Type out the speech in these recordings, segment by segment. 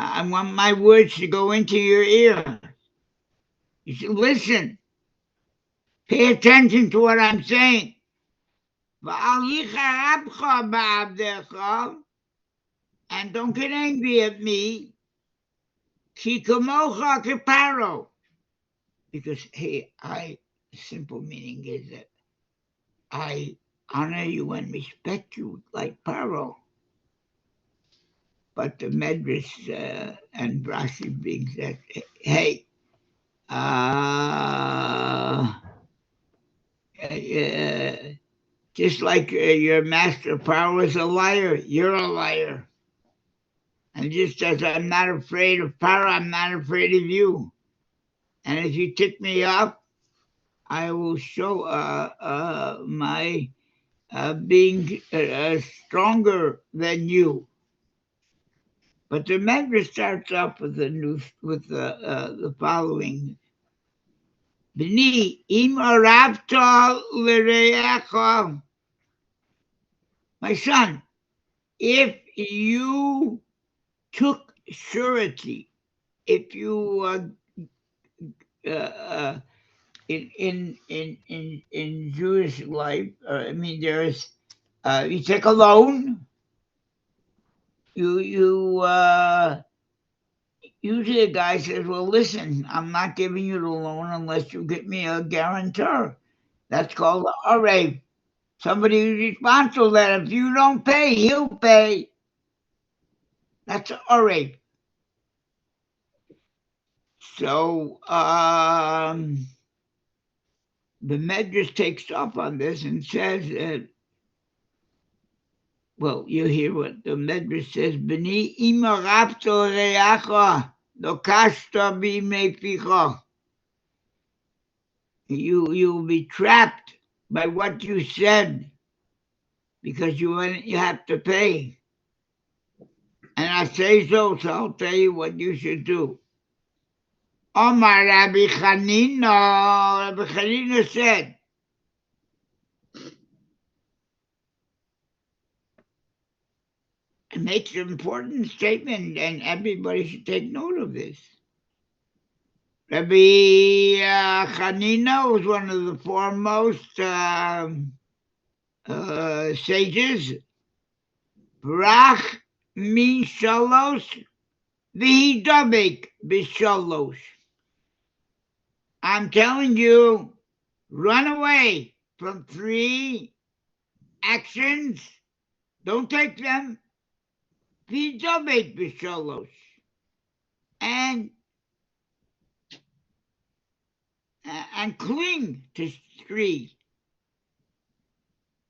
I want my words to go into your ear. You should listen. Pay attention to what I'm saying. And don't get angry at me. Because, hey, simple meaning is that I honor you and respect you like Paro. But the Midrash and Rashi brings that, hey, just like your master Paro is a liar, you're a liar. And just as I'm not afraid of Paro, I'm not afraid of you. And if you tick me off, I will show my being stronger than you. But the Midrash starts off with the following: B'ni im aravta l'reacha. My son, if you took surety, if you in Jewish life, I mean, there's you take a loan. You usually a guy says, "Well, listen, I'm not giving you the loan unless you get me a guarantor." That's called a rave. Somebody who's responsible that if you don't pay, he'll pay. That's a rave. So the Midrash takes off on this and says that, well, you hear what the Midrash says: "B'ni ima rapto reacha lokashta b'meficha." You'll be trapped by what you said because you have to pay. And I say so I'll tell you what you should do. Omar Rabbi Chanina said, it makes an important statement, and everybody should take note of this. Rabbi Chanina was one of the foremost sages. Brach min shalosh v'hidabek b'shalosh. I'm telling you, run away from 3 actions. Don't take them. V'hidabek b'shalosh. And cling to 3.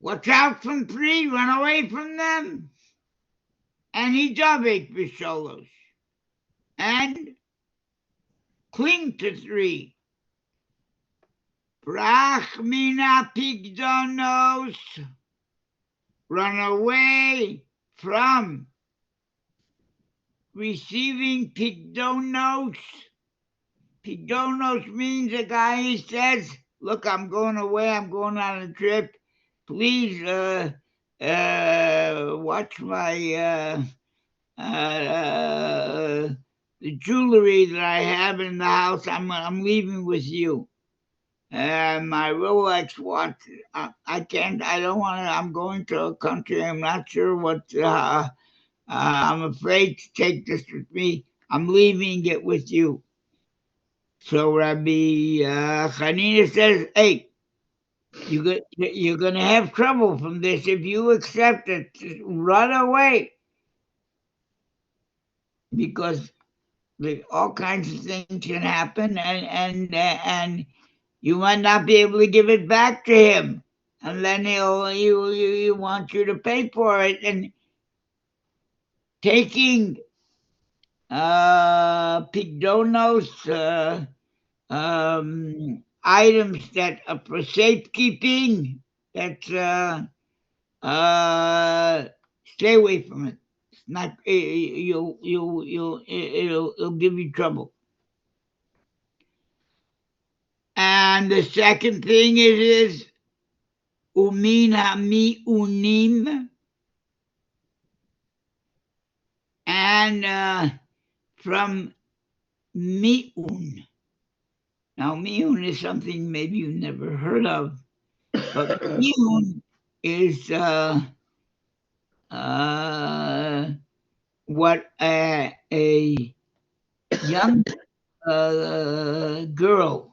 Watch out from 3, run away from them. And hidabek b'shalosh. And cling to 3. Brach mina pigdonos. Run away from receiving pigdonos. Pigdonos means a guy who says, look, I'm going away, I'm going on a trip. Please watch my the jewelry that I have in the house. I'm leaving with you. My Rolex watch, I can't, I don't want to, I'm going to a country, I'm not sure what, I'm afraid to take this with me. I'm leaving it with you. So Rabbi Chanina says, hey, you're going to have trouble from this. If you accept it, run away. Because all kinds of things can happen, and you might not be able to give it back to him, and then he'll want you to pay for it. And taking pigdonos, items that are for safekeeping, that's stay away from it. It's not it'll give you trouble. And the second thing is umin hami unim, and from mi'un. Now, mi'un is something maybe you've never heard of, but mi'un is what a young girl,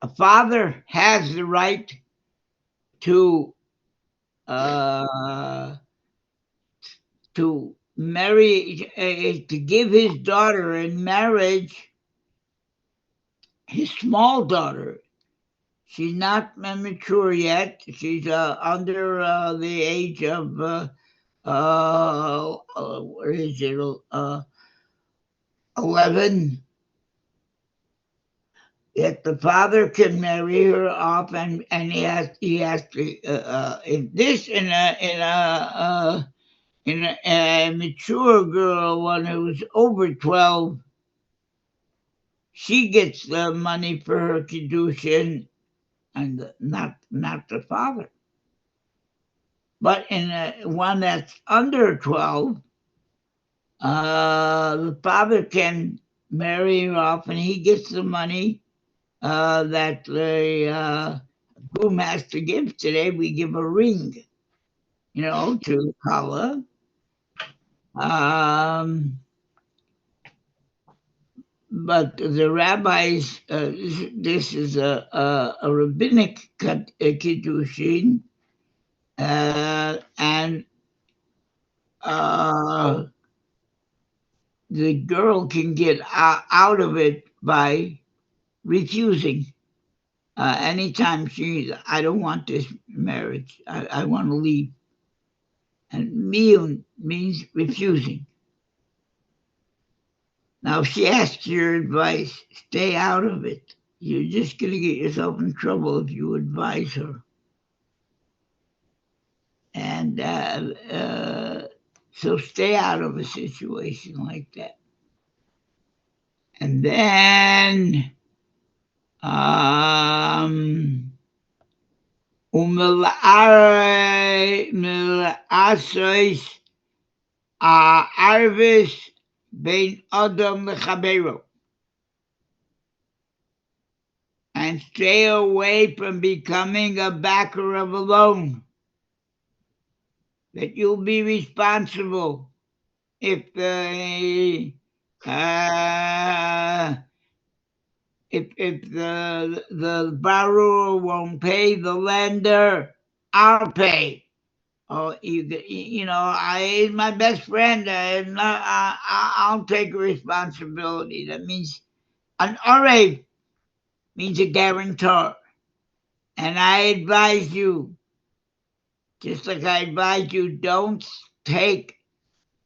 a father has the right to uh, to marry, to give his daughter in marriage, his small daughter. She's not mature yet. She's under the age of what is it? 11. Yet the father can marry her off, and he has to in this in a mature girl, one who's over 12, she gets the money for her kiddushin, and not the father. But in one that's under 12, the father can marry her off, and he gets the money that the groom has to give. Today we give a ring, to Kala. But the rabbis, this is a rabbinic kiddushin, and the girl can get out of it by refusing. Anytime I don't want this marriage, I want to leave. And miyun means refusing. Now, if she asks your advice, stay out of it. You're just going to get yourself in trouble if you advise her. And so stay out of a situation like that. And then mil'asois arvis bein adam lechabero, and stay away from becoming a backer of a loan. That you'll be responsible if the if the borrower won't pay the lender, I'll pay. Oh, he's my best friend. I'll take responsibility. That means an orev means a guarantor. And I advise you, just like I advise you, don't take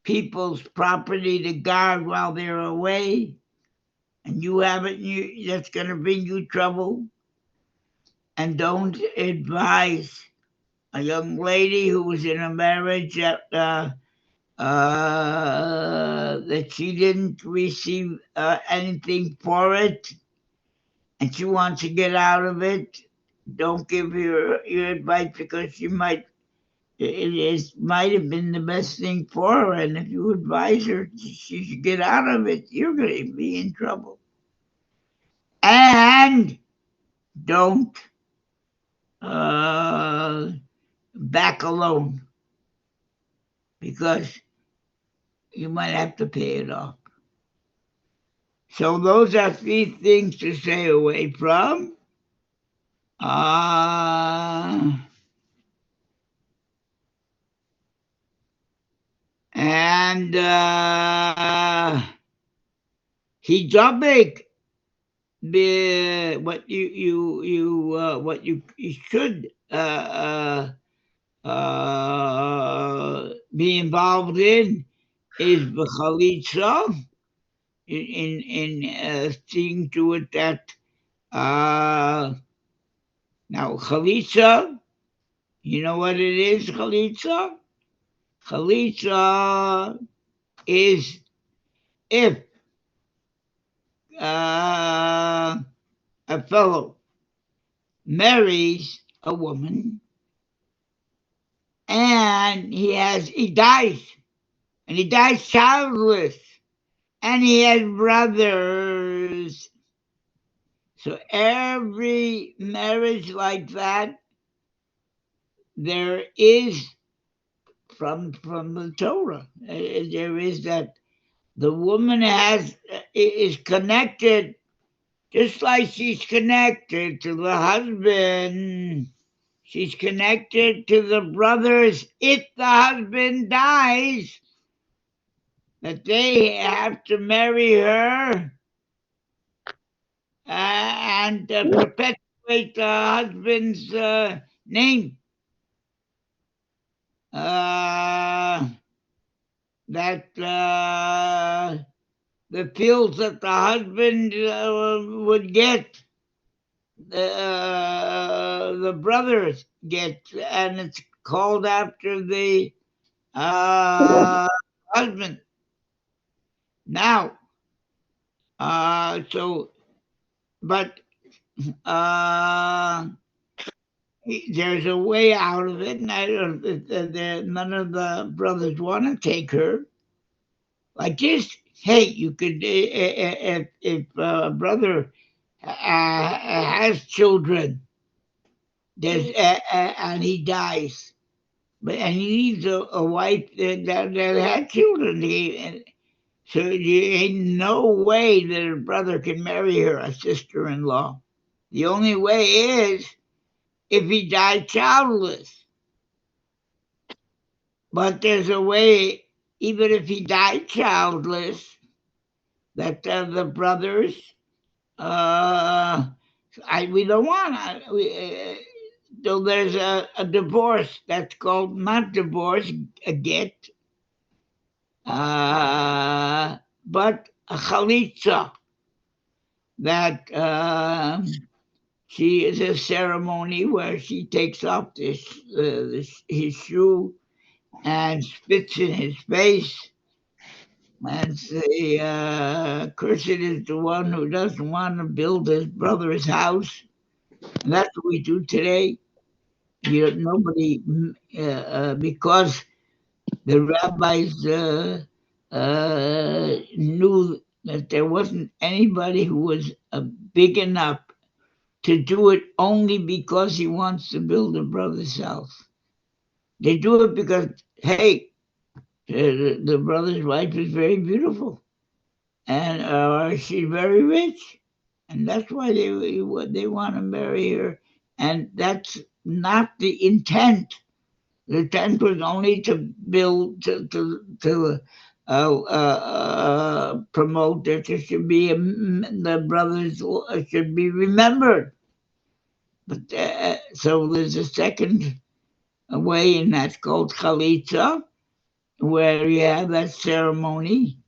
people's property to guard while they're away, and you have it, that's going to bring you trouble. And don't advise a young lady who was in a marriage that she didn't receive anything for it, and she wants to get out of it. Don't give your advice, because she might have been the best thing for her, and if you advise her she should get out of it, you're going to be in trouble. And don't back a loan, because you might have to pay it off. So those are 3 things to stay away from. And hijabek, what you should be involved in is b'chalitza, in seeing to it that now chalitza, you know what it is, chalitza? Chalitza is if a fellow marries a woman and he dies, and he dies childless, and he has brothers. So every marriage like that, there is from the Torah. There is that the woman is connected, just like she's connected to the husband. She's connected to the brothers if the husband dies, that they have to marry her and perpetuate the husband's name. That the fields that the husband would get, the brothers get, and it's called after the husband. Now, so, but there's a way out of it, and I don't. None of the brothers want to take her. Like this, hey, you could if a brother has children, there's and he dies, and he leaves a wife that had children. So there ain't no way that a brother can marry her, a sister-in-law. The only way is if he died childless. But there's a way, even if he died childless, that the brothers, we don't want. So there's a divorce that's called not divorce, a get, but a chalitza. That she is a ceremony where she takes off his shoe and spits in his face and say, "Cursed is the one who doesn't want to build his brother's house." And that's what we do today. Nobody, because the rabbis knew that there wasn't anybody who was big enough to do it only because he wants to build a brother's house. They do it because, hey, the brother's wife is very beautiful, and she's very rich, and that's why they want to marry her. And that's not the intent. The intent was only to build to promote that there should be the brothers should be remembered. But so there's a second way, and that's called chalitza, where you have that ceremony.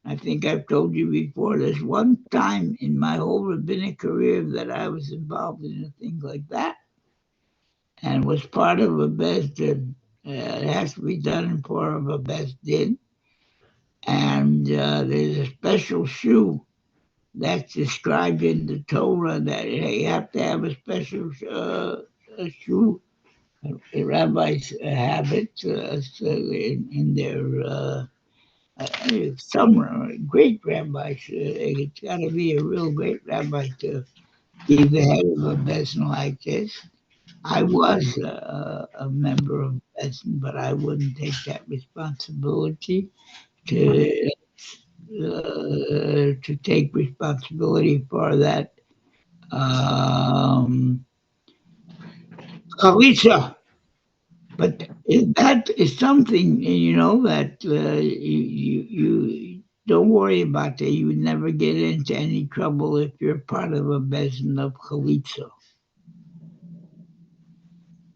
I think I've told you before. There's one time in my whole rabbinic career that I was involved in a thing like that, and was part of a beis din. It has to be done in part of a beis din, and there's a special shoe that's described in the Torah that you have to have a special shoe. The rabbis have it in their some great rabbis. It's got to be a real great rabbi to be the head of a beis like this. I was a member of beis, but I wouldn't take that responsibility to take responsibility for that. Chalitza. But that is something, that you don't worry about that. You would never get into any trouble if you're part of a beis din of chalitza.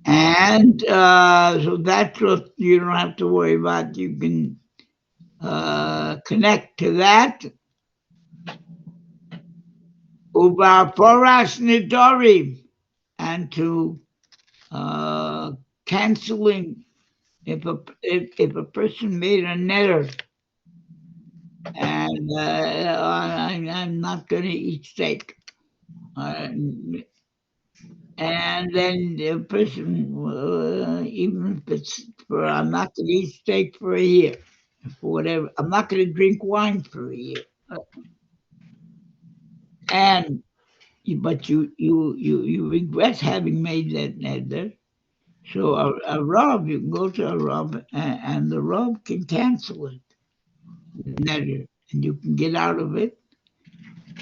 And so that's what you don't have to worry about. You can connect to that. Ubaforas nidorim, and to canceling if a person made a neder and I'm not going to eat steak. And then the person, even if it's for I'm not going to eat steak for a year, for whatever. I'm not going to drink wine for a year. And but you regret having made that neder. So a Rav, you can go to a Rav, and the Rav can cancel it, neder, and you can get out of it.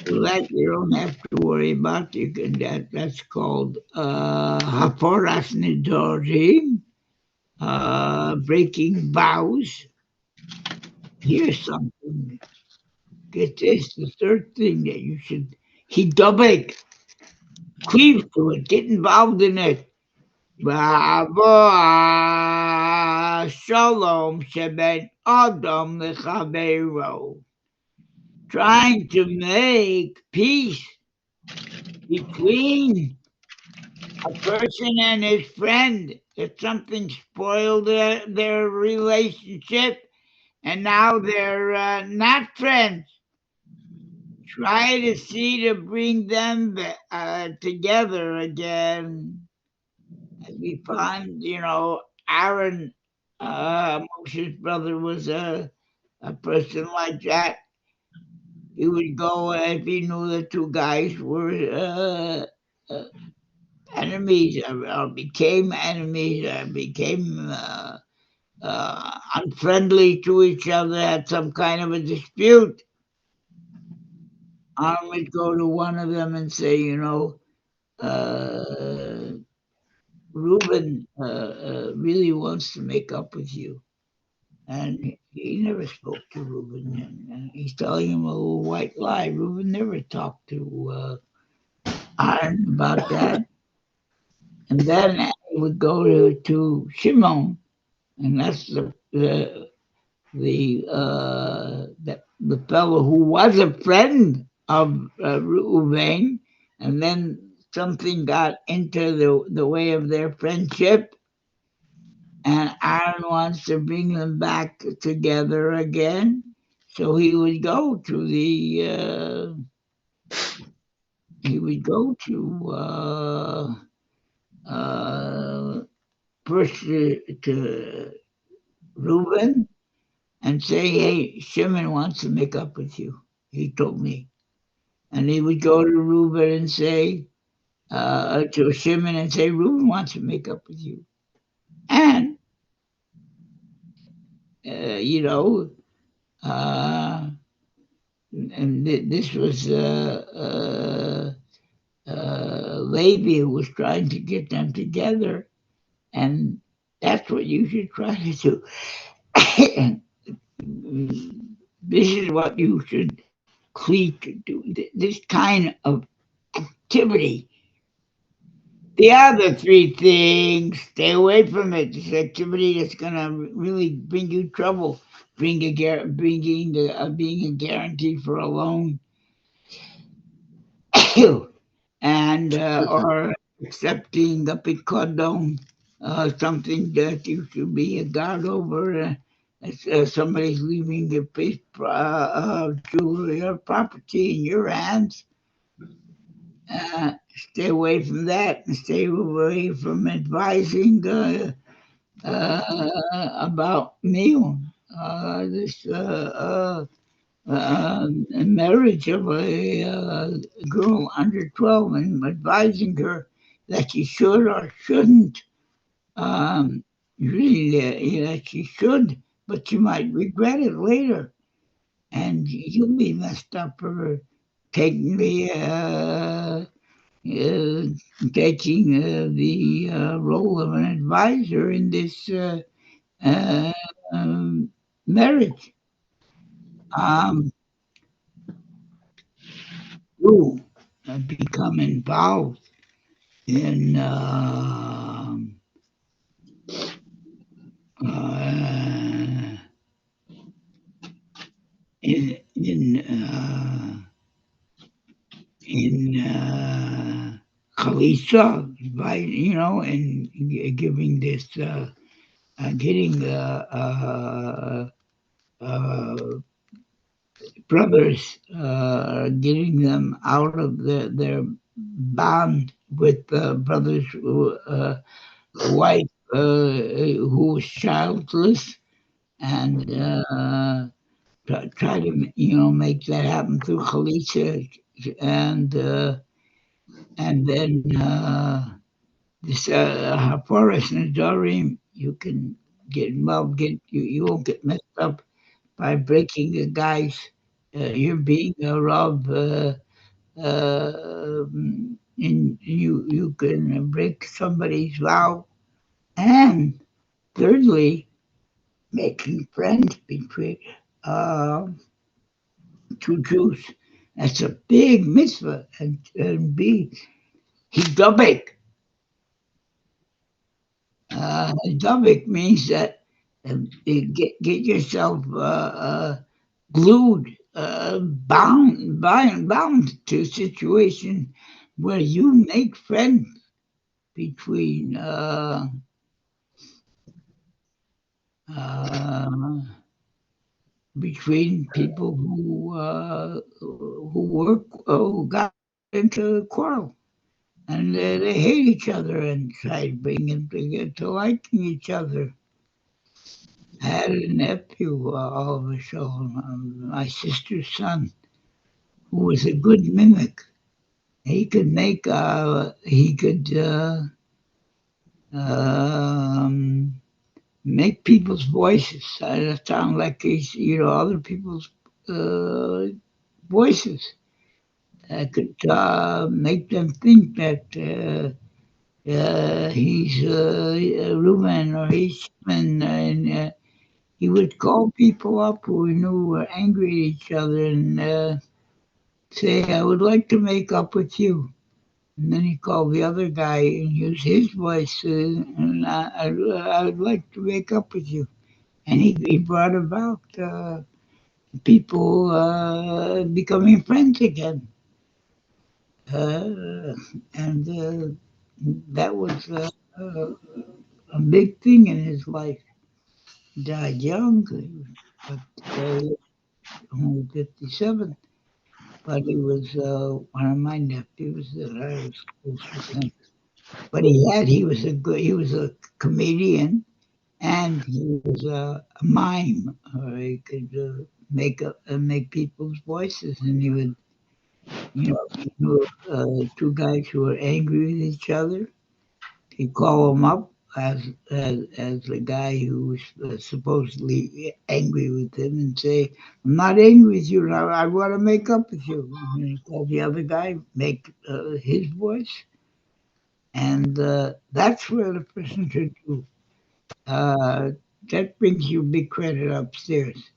So that you don't have to worry about. You can that's called haporas nidorim, breaking vows. Here's something. Get this, the third thing that you should hidobek, cleave to it, get involved in it. Shalom sheben adam lechavero. Trying to make peace between a person and his friend. If something spoiled their relationship and now they're not friends, try to see to bring them together again. And we find, Aaron, Moshe's brother, was a person like that. He would go if he knew the two guys were enemies, or became enemies, became unfriendly to each other, had some kind of a dispute. I would go to one of them and say, Reuben really wants to make up with you. And he never spoke to Reuben. And he's telling him a little white lie. Reuben never talked to Aaron about that. And then he would go to Shimon, and that's the fellow who was a friend of Reuven, and then something got into the way of their friendship, and Aaron wants to bring them back together again. So he would go to first to Reuben and say, "Hey, Shimon wants to make up with you." He told me, and he would go to Reuben and say to Shimon and say, "Reuben wants to make up with you," and you know, and this was Levi who was trying to get them together, and that's what you should try to do. This is what you should cleave to do. This kind of activity. The other three things, stay away from it. This activity that's going to really bring you trouble, being a guarantee for a loan, and or accepting the picodon, something that you should be a guard over. Somebody's leaving a piece of jewelry or property in your hands. Stay away from that, and stay away from advising about meal. This marriage of a girl under 12 and advising her that she should or shouldn't. Really, that she should, but she might regret it later. And you'll be messed up for taking the role of an advisor in this uh, marriage. You become involved in uh, in in uh, in Khalisah, by and giving this, getting brothers, getting them out of their bond with brothers' wife who was childless, and try to make that happen through chalitza, and then this Haporos Nedarim, you can get involved. You won't get messed up by breaking the guy's. You're being a Rav, and you can break somebody's vow, and thirdly, making friends between uh, two Jews. That's a big mitzvah, and B, hidabek. Hidabek means that get yourself glued, bound to a situation where you make friends between uh, people who work who got into a quarrel, and they hate each other and try to bring them to liking each other. I had a nephew, all of a sudden, my sister's son, who was a good mimic. He could um, make people's voices sound like he's, other people's uh, voices. I could make them think that he's Reuben or he's Shimon, and he would call people up who he knew were angry at each other and say, "I would like to make up with you." And then he called the other guy and used his voice, and I would like to make up with you. And he brought about people becoming friends again. And that was a big thing in his life. He died young, but only 57. But he was one of my nephews that I was close with him. But he was a comedian, and he was a mime. He could make people's voices, and he would, two guys who were angry with each other. He'd call them up as the guy who was supposedly angry with him and say, "I'm not angry with you. I want to make up with you." And he called the other guy, make his voice, and that's where the person should do. Uh, that brings you big credit upstairs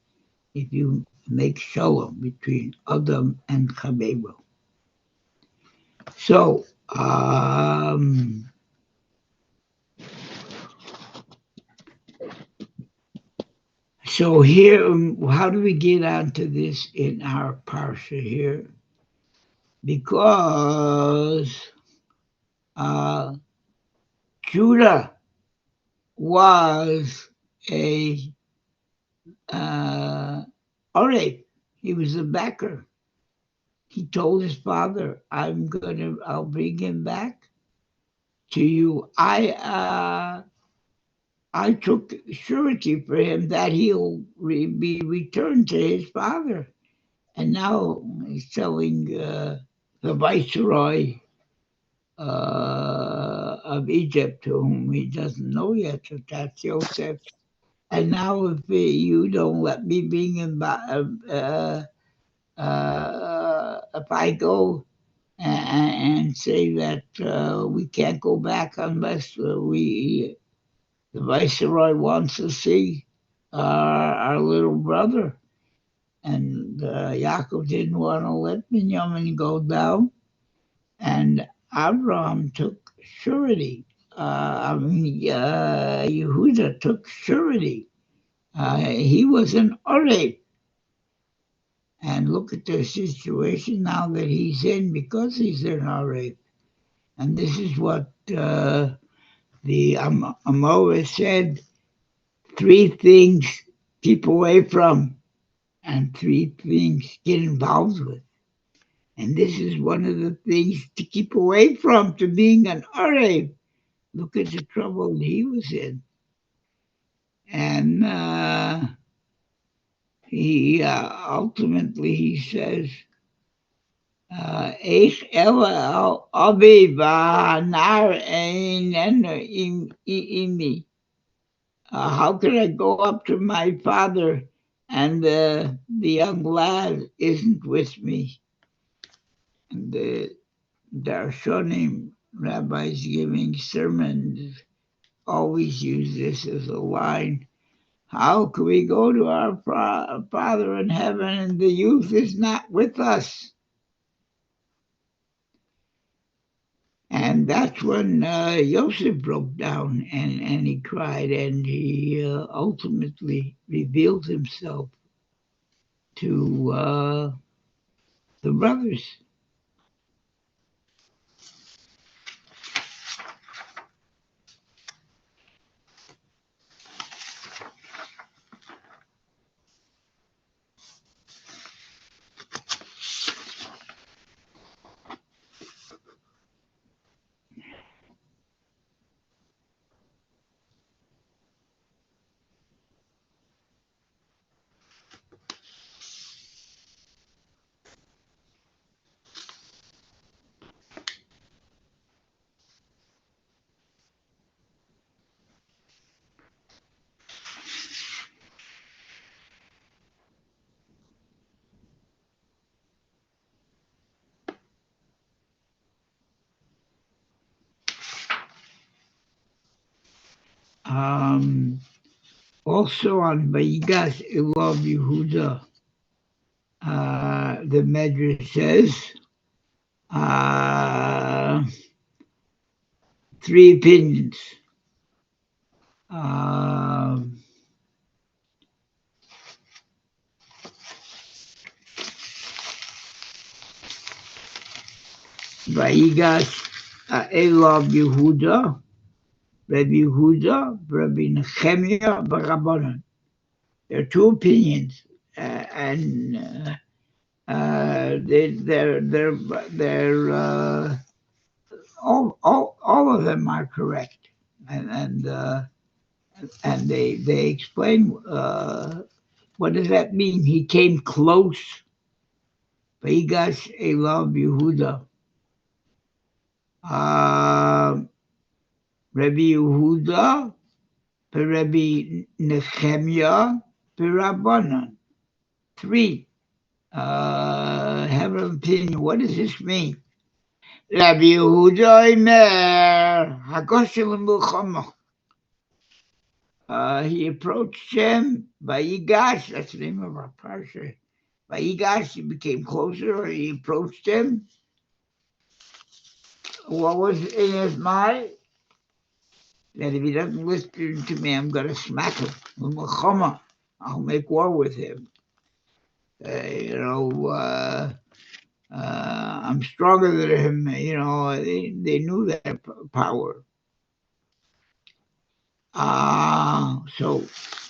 if you make shalom between Adam and Chaveru. So, here, how do we get onto this in our parsha here? Because Judah was a Oreb. He was a backer. He told his father, I'll bring him back to you. I took surety for him that he'll be returned to his father. And now he's telling the viceroy of Egypt, whom he doesn't know yet, that that's Joseph. And now if you don't let me bring him back, if I go and say that we can't go back unless the viceroy wants to see our little brother. And Yaakov didn't want to let Binyamin go down. And Abraham took surety. Yehuda took surety. He was an Oreb. And look at the situation now that he's in because he's an Oreb. And this is what the Amorah said, 3 things keep away from and 3 things get involved with. And this is one of the things to keep away from, to being an Oreb. Look at the trouble he was in. And he ultimately he says, "Eich ela abi v'hanar einenu imi." How could I go up to my father and the young lad isn't with me? And the Darshanim, rabbis giving sermons, always use this as a line. How can we go to our Father in heaven and the youth is not with us? And that's when Yosef broke down and he cried, and he ultimately revealed himself to the brothers. Also on Vayigash, Elov Yehuda, the Midrash says, three opinions. Vayigash, Elov Yehuda, Rabbi Yehuda, Rabbi Nehemiah, Rabbanan. There are two opinions, and they're all of them are correct, and they explain what does that mean. He came close. Vayigash Elav Yehuda. Rabbi Yehuda, Rabbi Nehemiah, Rabbanan. Three have an opinion. What does this mean? Rabbi Yehuda Imer Hagoshel Milchama. He approached him. Vayigash, that's the name of our Parsha. Vayigash, he became closer. He approached him. What was in his mind? That if he doesn't listen to me, I'm going to smack him. I'll make war with him. I'm stronger than him. They knew that power. So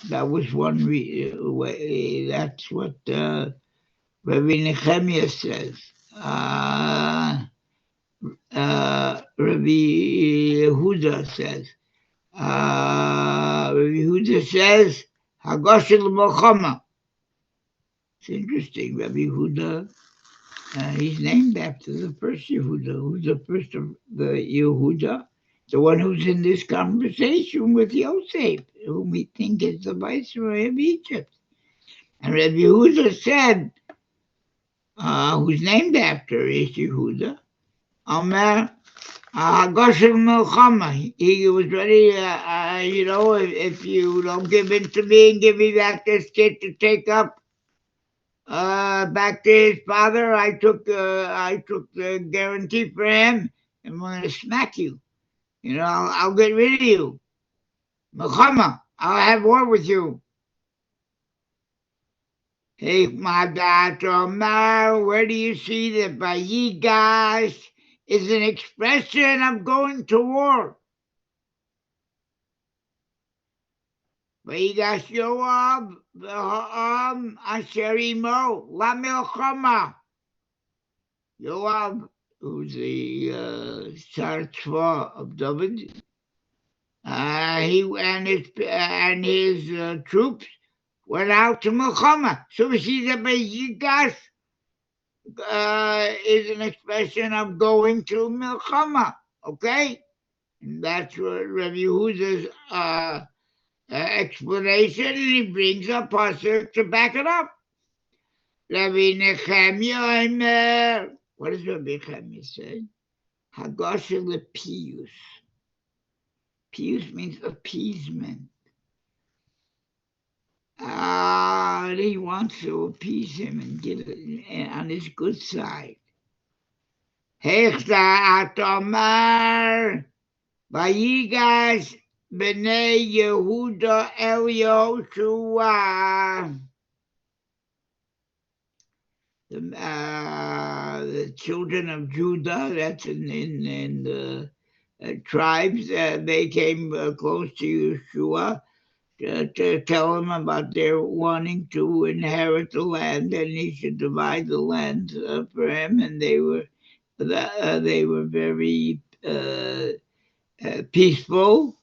that was one way. That's what Rabbi Nehemiah says. Rabbi Yehuda says. Rabbi Yehuda says, Hagoshel Mochama. It's interesting. Rabbi Yehuda, he's named after the first Yehuda. Who's the first of the Yehuda? The one who's in this conversation with Yosef, whom we think is the viceroy of Egypt. And Rabbi Yehuda said, who's named after is Yehuda, Omer, Hagoshel Milchama. He was ready, if you don't give in to me and give me back this kid to take up back to his father, I took the guarantee for him, and I'm going to smack you. I'll get rid of you. Milchama, I'll have war with you. Hey, my daughter, where do you see that Vayigash is an expression of going to war? Vayigash Yoav v'ha'am asher imo lamilchama. Yoav, who's the Sar Tzva of David, He and his troops went out to Milchama. So we see that Vayigash is an expression of going to Milchama. Okay, and that's what Rabbi Yehuda's explanation, and he brings a pasuk to back it up. Rabbi Nechemia Omer. What does Rabbi Nechemia say? Hagasha lepius. Pius means appeasement. He wants to appease him and get it on his good side. Hechta atomar Vayigash b'nei Yehuda el Yoshua. The children of Judah, that's in the tribes, they came close to Yeshua to tell him about their wanting to inherit the land, and he should divide the land for him. And they were very peaceful.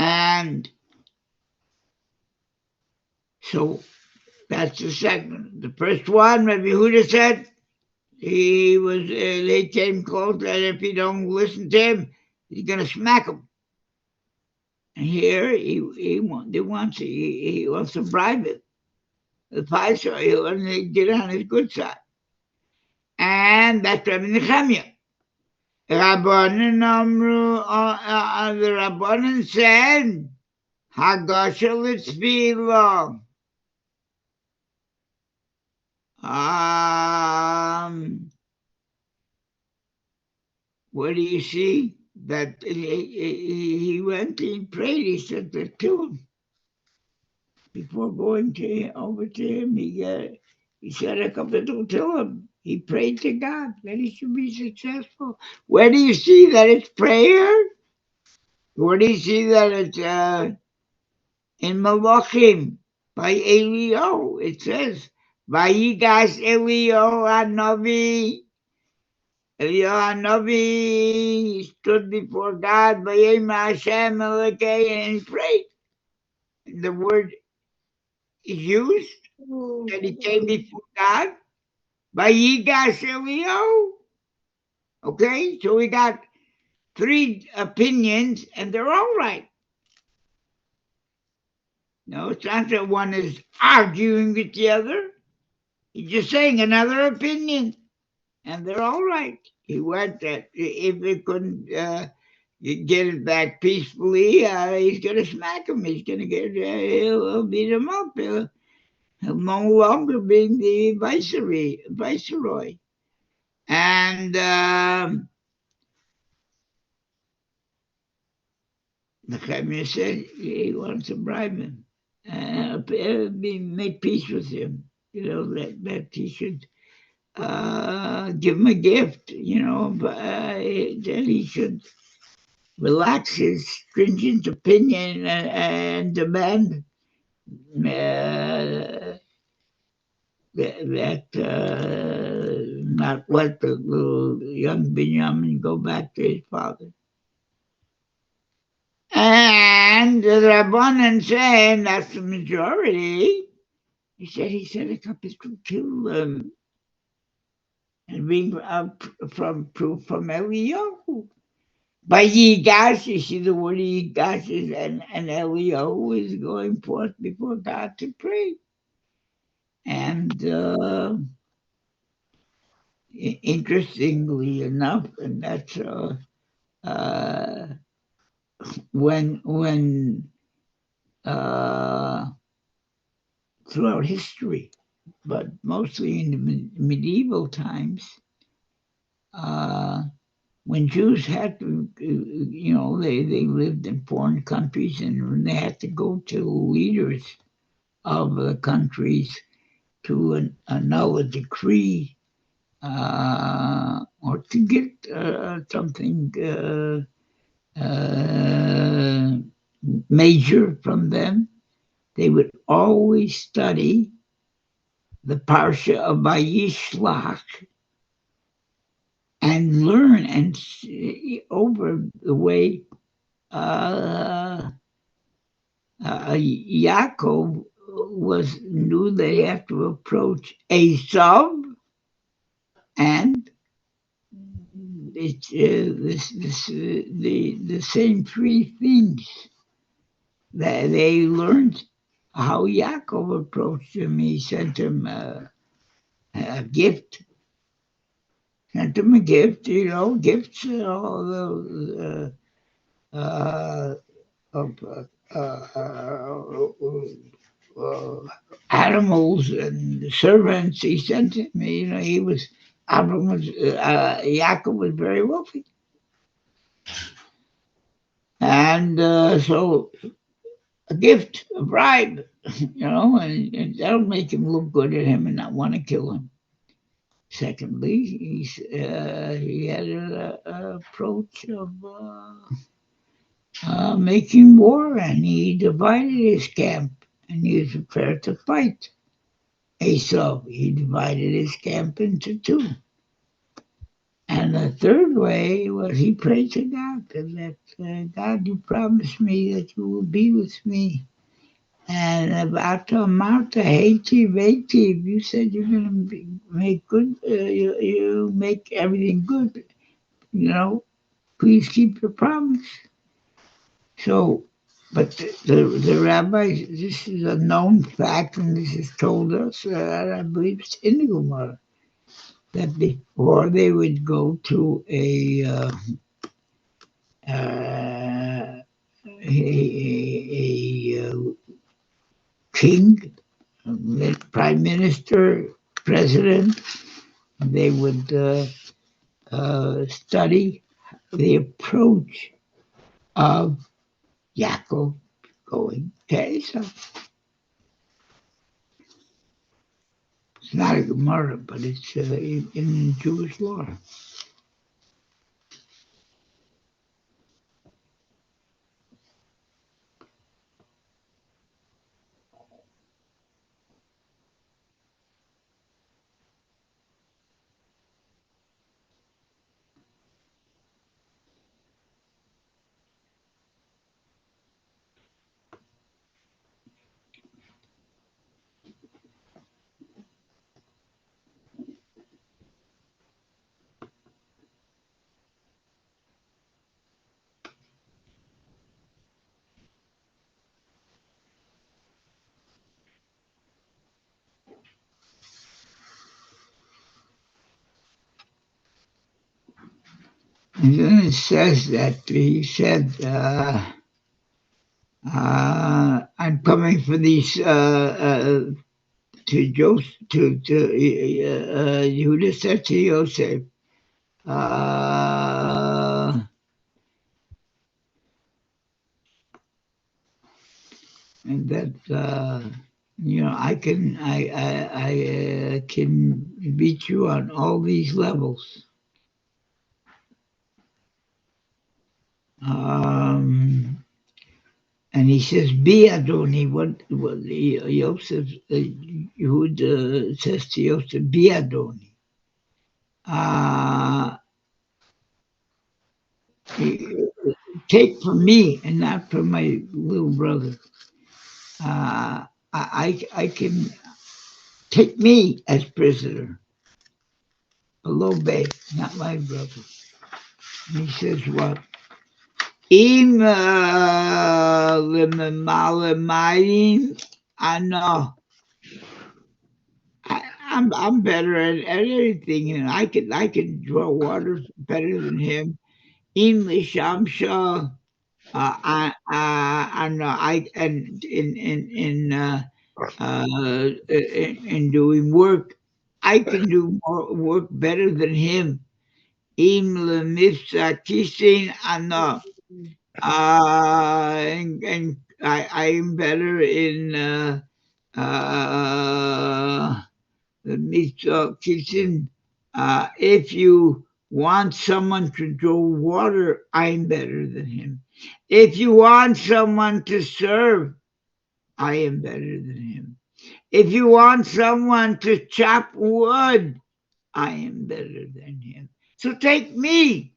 And so that's the second. The first one, Rabbi Yehuda said, they came close that if you don't listen to him, he's going to smack him. And here he wants to bribe it. The Paisha, he wants to get on his good side. And that's Rabbi Nechemia. Rabbanan Amru, the Rabbanan said, Hagasha Litzvila. What do you see? That he went, he prayed, he said to kill him. Before going over to him, he said a couple to kill him. He prayed to God that he should be successful. Where do you see that it's prayer? Where do you see that it's in Malachim by Elio? It says, Vayigash Elio Hanavi. Elio Hanavi stood before God, Vayema Hashem Elokei, and he prayed. And the word is used that he came before God. Vayigash Elio. Okay, so we got 3 opinions, and they're all right. No, it's not that one is arguing with the other. He's just saying another opinion, and they're all right. He went that if he couldn't get it back peacefully, he's going to smack him. He's going to he'll beat him up. He'll no longer be the viceroy. And Nehemiah said he wants to bribe him, make peace with him. That he should give him a gift. That he should relax his stringent opinion and demand that not let the little young Binyamin go back to his father. And the Rabbanan saying that's the majority. He said a couple to kill them. And bring from proof from Eliyahu. Vayigash, you see the word Yigash is, and Eliyahu is going forth before God to pray. And interestingly enough, and that's when throughout history, but mostly in the medieval times, when Jews had to, they lived in foreign countries, and when they had to go to leaders of the countries to annul a decree or to get something major from them, they would always study the Parsha of Vayishlach and learn and see over the way Yaakov knew they have to approach Esav, and it's the same three things that they learned how Yaakov approached him. He sent him a gift. Sent him a gift, gifts, all those of animals and servants. He sent him. He was Yaakov was very wealthy, and so a gift, a bribe, and that'll make him look good at him and not want to kill him. Secondly, he had an approach of making war, and he divided his camp, and he was prepared to fight Esau. He divided his camp into two. And the third way was he prayed to God, that God, you promised me that you will be with me. And about to amount to Hativ, you said you're going to make good, you make everything good. Please keep your promise. So, but the rabbis, this is a known fact, and this is told us, I believe it's in the Gemara, that before they would go to a king, prime minister, president, they would study the approach of Yaakov going to Esau. It's not a Gemara, but it's in Jewish law. And then it says that he said, I'm coming for these to Joseph, to Yehuda said to Yosef, and that I can beat you on all these levels. And he says, "Be Adoni." What Yosef Yehuda says to Yosef, "Be Adoni." Take from me and not from my little brother. I can take me as prisoner, below bay, not my brother. And he says what? Im lememalemayim ano. I'm better at anything, I can draw water better than him. Im lishamsha. I and in doing work, I can do more work better than him. Im lemifsakisin ana. And I am better in the mitzvah kitchen. If you want someone to draw water, I'm better than him. If you want someone to serve, I am better than him. If you want someone to chop wood, I am better than him. So take me,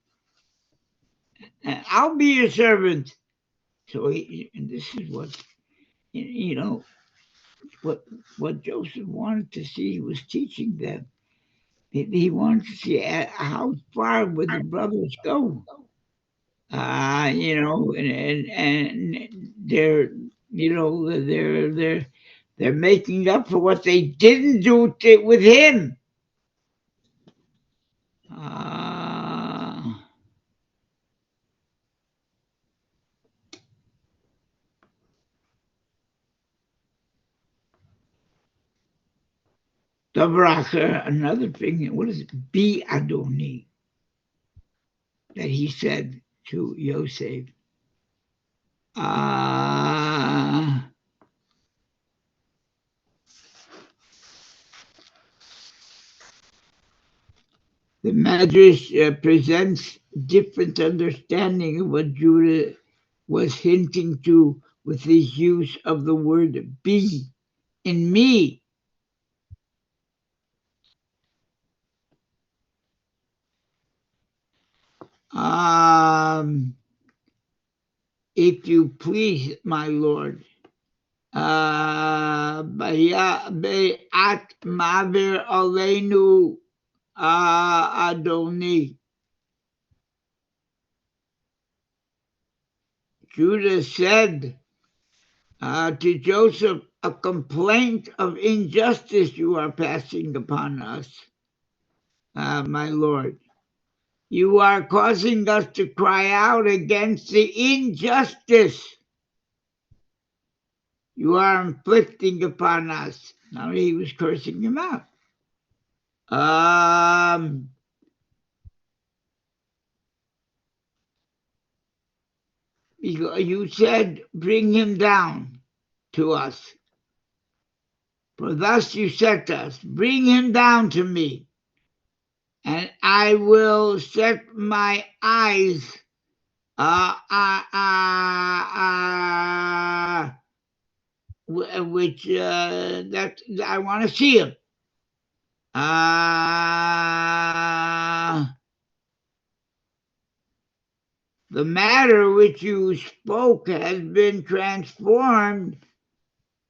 and I'll be your servant. So and this is what, you know, what Joseph wanted to see. He was teaching them. He wanted to see how far would the brothers go. And they're, they're making up for what they didn't do with him. Another thing, what is it? Be Adoni, that he said to Yosef. The Midrash presents different understanding of what Judah was hinting to with his use of the word be in me. If you please, my Lord, Be'at Ma'avir Aleinu Adoni. Judah said to Joseph, a complaint of injustice you are passing upon us, my Lord. You are causing us to cry out against the injustice you are inflicting upon us. Now he was cursing him out. You said, bring him down to us. For thus you said to us, bring him down to me, and I will set my eyes which that I want to see him. The matter which you spoke has been transformed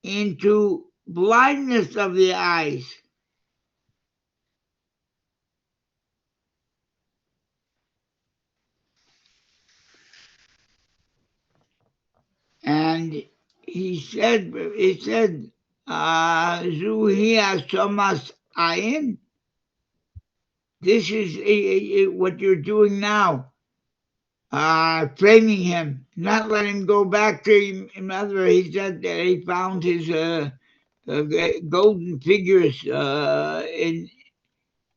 into blindness of the eyes. And he said, Zuhi Asomas Ayin. This is what you're doing now, framing him, not letting him go back to him. He said that he found his golden figures in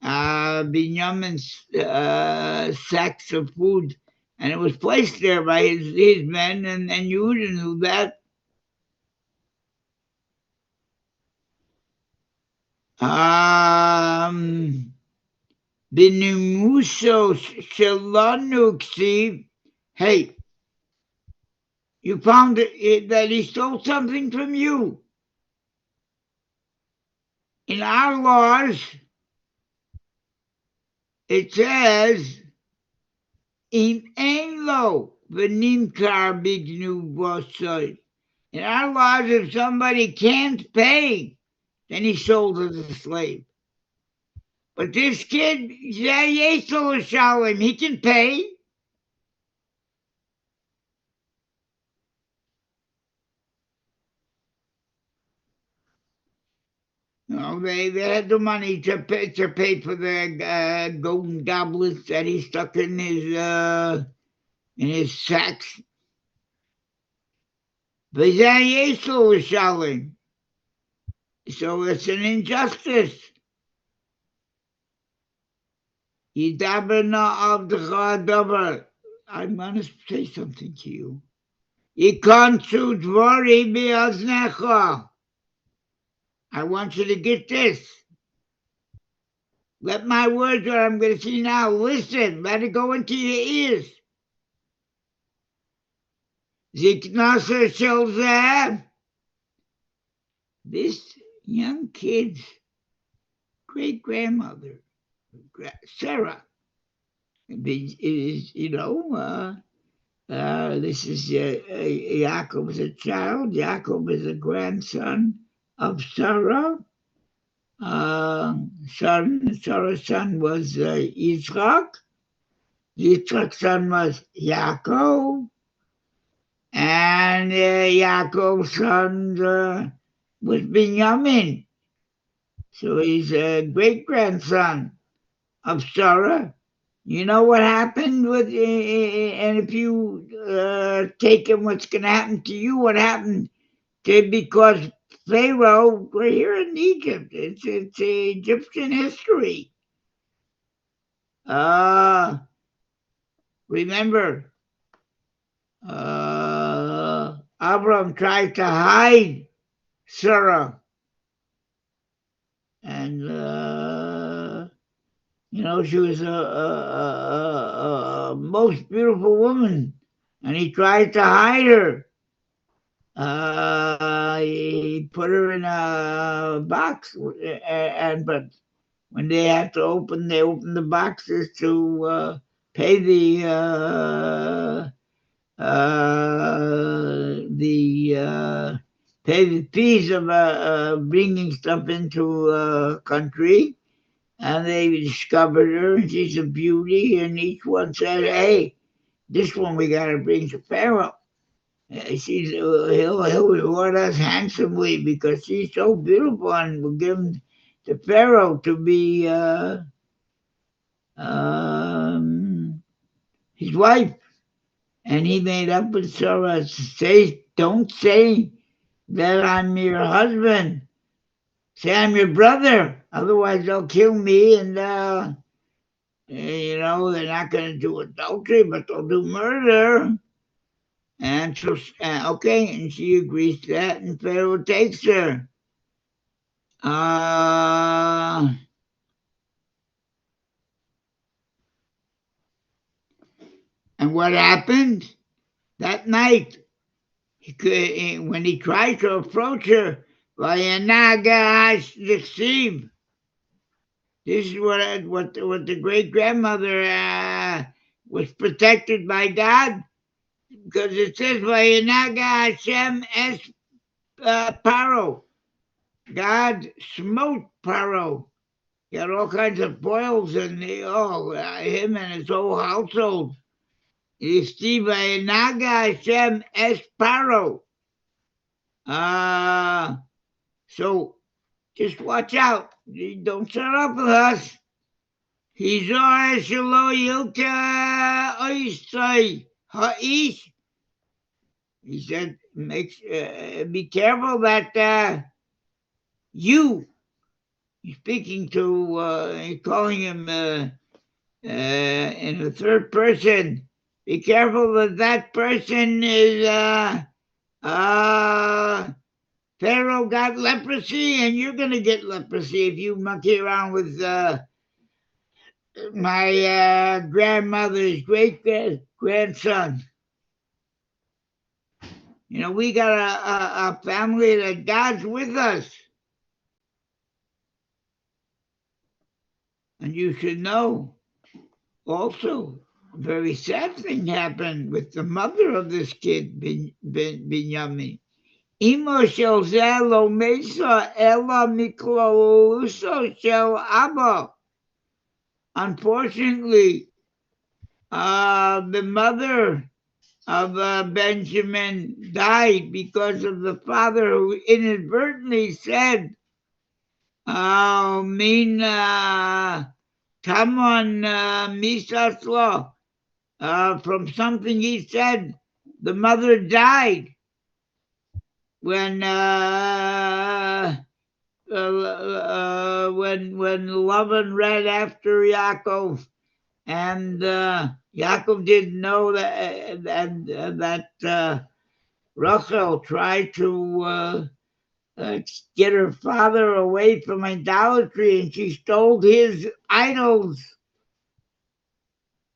Binyamin's sacks of food, and it was placed there by his men, and Yehuda knew that. Benimuso Shalanu Ksiv. Hey, you found that he stole something from you. In our laws, it says, in Enlo Venimkar Bignu Bosoy. In our laws, if somebody can't pay, then he's sold as a slave. But this kid, Yesel Shalim, he can pay. No, they had the money to pay for the golden goblets that he stuck in his sacks. But Yesel was Shalim. So it's an injustice. Yidaber na avdecha davar. I'm going to say something to you. Yikansu dvari bi'aznecha. I want you to get this. Let my words, what I'm going to see now, listen. Let it go into your ears. Ziknasa shel zeh this young kid's great-grandmother, Sarah, is, this is Yaakov is a child. Yaakov is a grandson of Sarah. Sarah's son was Yitzchak. Yitzchak's son was Yaakov. And Yaakov's son was Binyamin. So he's a great-grandson of Sarah. You know what happened with, and if you take in what's going to happen to you, what happened to, because Pharaoh, we're here in Egypt, it's Egyptian history. Remember, Abram tried to hide Sarah, and she was a most beautiful woman, and he tried to hide her. He put her in a box, but when they had to open the boxes to pay pay the fees of bringing stuff into a country, and they discovered her, and she's a beauty, and each one said, "Hey, this one we got to bring to Pharaoh. He'll reward us handsomely because she's so beautiful, and we'll give him to Pharaoh to be his wife." And he made up with Sarah, "Don't say that I'm your husband. Say I'm your brother. Otherwise they'll kill me, and they're not going to do adultery, but they'll do murder." And so, okay, and she agrees to that, and Pharaoh takes her. And what happened that night? When he tried to approach her, Vayigash deceived. This is what the great-grandmother was protected by God, because it says Vayinaga Hashem es Paro. God smote Paro. He had all kinds of boils, and him and his whole household. Vayinaga Hashem es Paro. So just watch out. Don't start up with us. He said, be careful that he's speaking to, calling him in the third person. Be careful that person is Pharaoh got leprosy, and you're going to get leprosy if you monkey around with my grandmother's great-grandson. We got a family that God's with us. And you should know also, a very sad thing happened with the mother of this kid, Binyamin. Imo shel zeh lo mesa ela mikloluso shel Abba. Unfortunately, the mother of Benjamin died because of the father who inadvertently said, "Min Tamon Misaslo," from something he said. The mother died when Laban ran after Yaakov, and Yaakov didn't know that Rachel tried to get her father away from idolatry, and she stole his idols,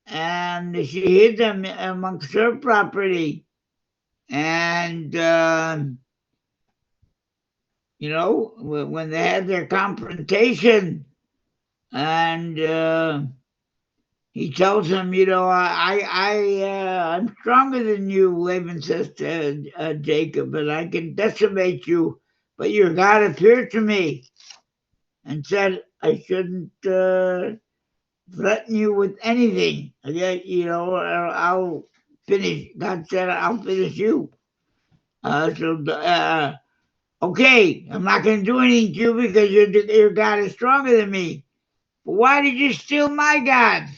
and she hid them amongst her property. And when they had their confrontation, and he tells him, I'm stronger than you, Laban says to Jacob, and I can decimate you, but your God appeared to me and said I shouldn't threaten you with anything. Or I'll finish. God said I'll finish you. Okay, I'm not going to do anything to you because your God is stronger than me. But why did you steal my gods?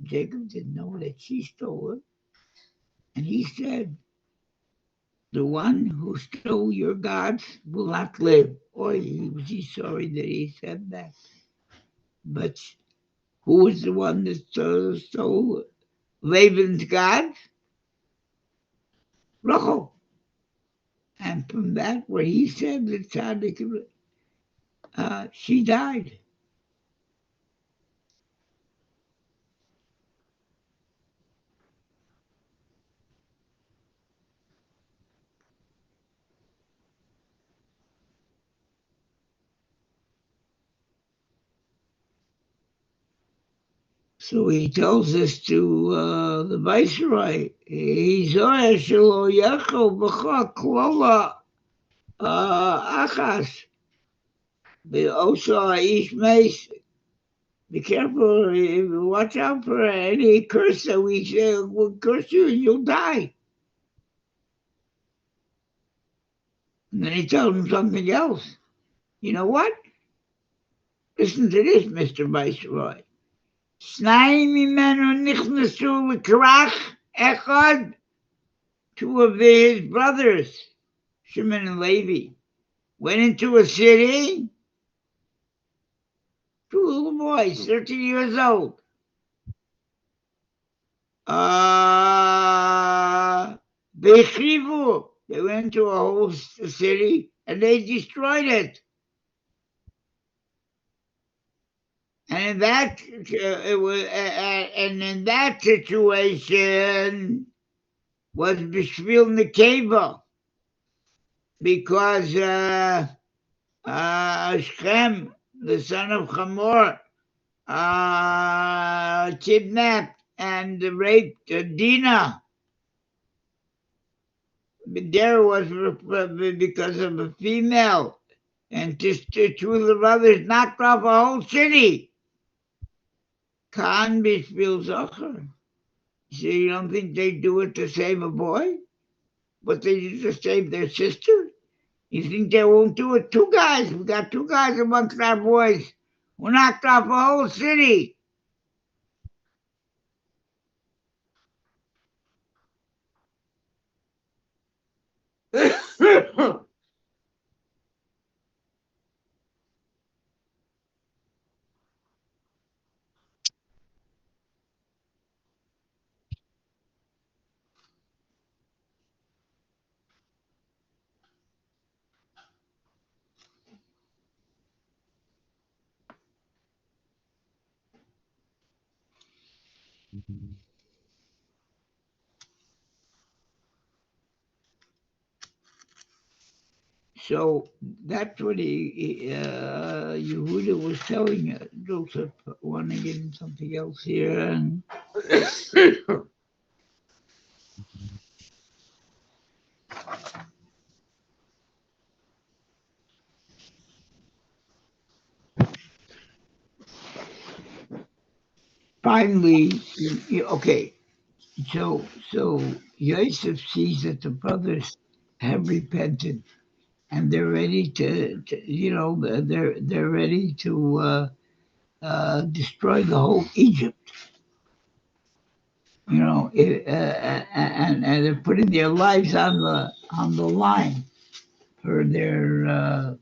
Jacob didn't know that she stole it. And he said, the one who stole your gods will not live. Or was he sorry that he said that? But who was the one that stole Laban's gods? Rachel. And from that, where he said that tzaddik, she died. So he tells this to the viceroy. Achas. Be careful, watch out for any curse that we say will curse you and you'll die. And then he tells him something else. You know what? Listen to this, Mr. Viceroy. Snai mimenu nichnasu l'krach echad. Two of his brothers, Shimon and Levi, went into a city. Two little boys, 13 years old. They went into a whole city and they destroyed it. And in that situation was Bishvil Nekeva, because Shem, the son of Hamor, kidnapped and raped Dinah. But there was because of a female, and just two of the brothers knocked off a whole city. Khan Bishvil Zocher. So you don't think they do it to save a boy? But they do to save their sister? You think they won't do it? Two guys. We got two guys amongst our boys who knocked off a whole city. So that's what Yehuda was telling Joseph. I want to get him something else here. And finally, okay. So Yosef sees that the brothers have repented, and they're ready to they're ready to destroy the whole Egypt. And they're putting their lives on the line for their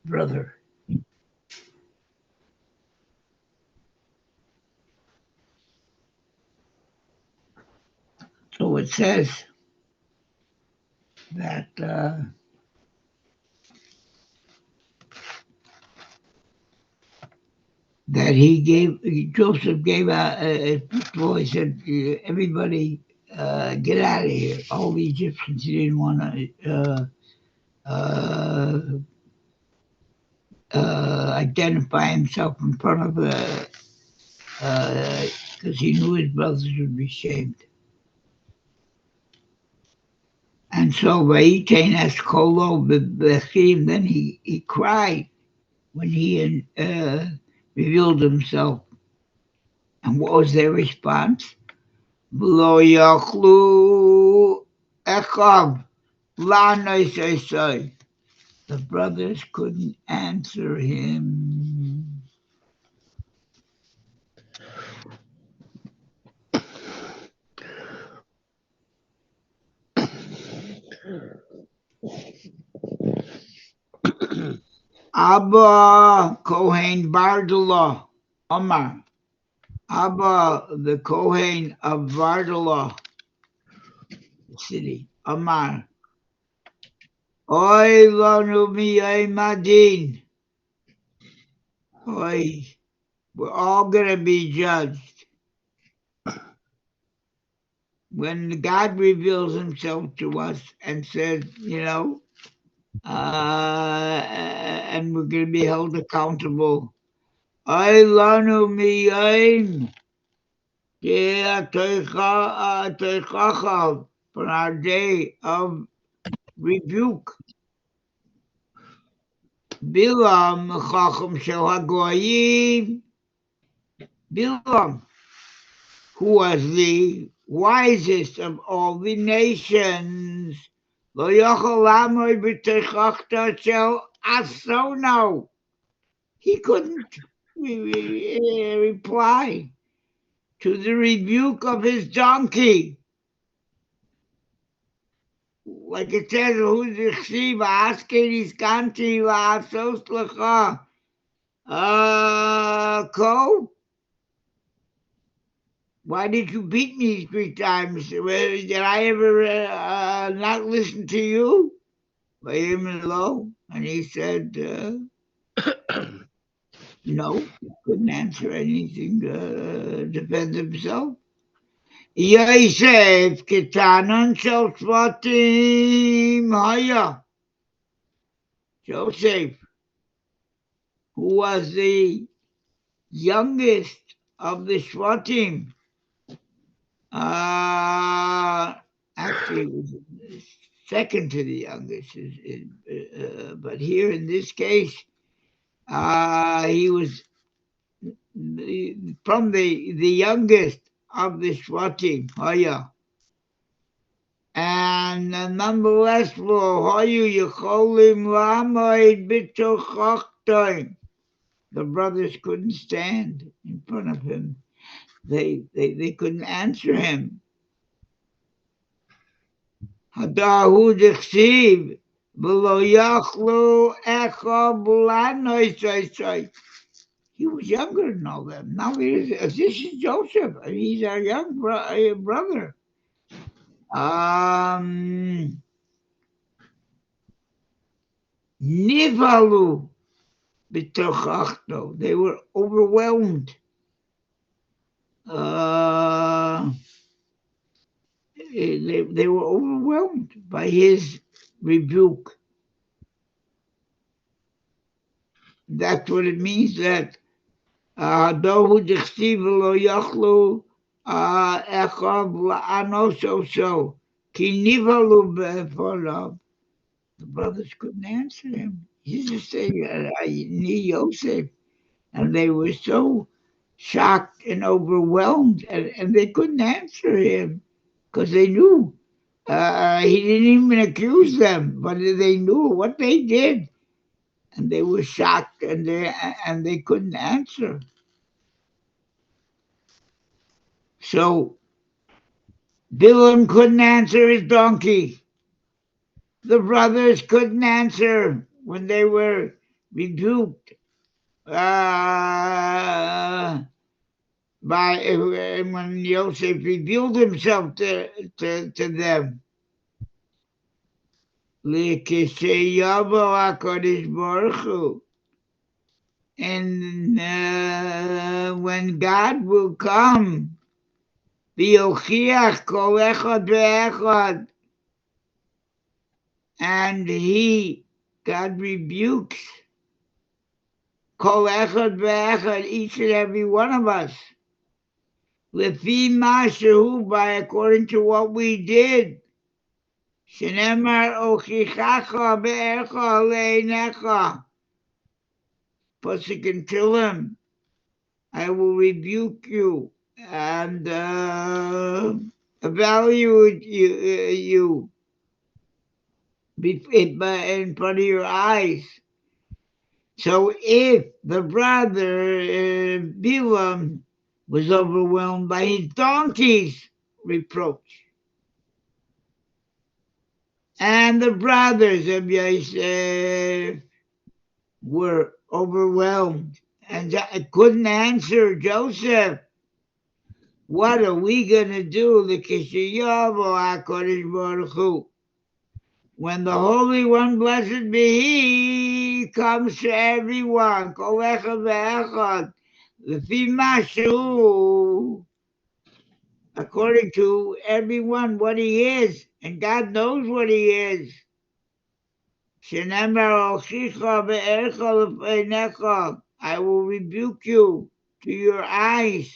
brother. So it says that Joseph gave out. He said, "Everybody, get out of here!" All the Egyptians. He didn't want to uh, identify himself in front of because he knew his brothers would be shamed. And so Vayitain Eskolo Bechim, then he cried when he revealed himself. And what was their response? Lo yachlu echav la'noisai. The brothers couldn't answer him. Abba Kohen Bardullah Omar. Abba the Kohen of Bardullah city. Omar. Oy lanu madin. Oy, we're all gonna be judged. When God reveals himself to us and says, and we're going to be held accountable. Ay lanu miyaim for our day of rebuke. Bilam chacham shel hagoyim. Bilam, who was the wisest of all the nations, lo yochel lamoy b'teichachta shel asono. He couldn't reply to the rebuke of his donkey. Like it says, who's the chsiva, asking his country, la'asos lecha, Ko? Why did you beat me 3 times? Did I ever not listen to you? And he said, no, he couldn't answer anything to defend himself. Yosef Ketanon Shel Shvatim Haya. Joseph, who was the youngest of the Shvatim, actually it was second to the youngest, but here in this case, he was from the youngest of the Shvatim Haya. And nonetheless, the brothers couldn't stand in front of him. They couldn't answer him. He was younger than all them. Now this is Joseph. He's our young brother. Nivalu b'tochachto. They were overwhelmed. They were overwhelmed by his rebuke. That's what it means that Dohu dechtiv lo yachlu echav la'anoso ki nivalu b'efolav. The brothers couldn't answer him. He just said, I need Yosef. And they were so shocked and overwhelmed, and they couldn't answer him because they knew. He didn't even accuse them, but they knew what they did. And they were shocked, and they couldn't answer. So Bilam couldn't answer his donkey. The brothers couldn't answer when they were rebuked by when Yosef revealed himself to them. And when God will come, ויוכיח כל אחד ואחד and God rebukes kol echad ve'echad, each and every one of us, lefi ma shehu, by according to what we did. Shenemar ochichacha be'echa leinecha. Pasuk in Tehillim, I will rebuke you and evaluate you in front of your eyes. So if the brother Bilam was overwhelmed by his donkey's reproach, and the brothers of Yosef were overwhelmed and couldn't answer Joseph, what are we going to do? The Kishayovo HaKadosh Baruch Hu. When the Holy One, blessed be He, comes to everyone, Kol echad ve'echad, lefi ma shehu, according to everyone what he is, and God knows what he is. Shenemar ochicha ve'echa lefeinecha, I will rebuke you to your eyes.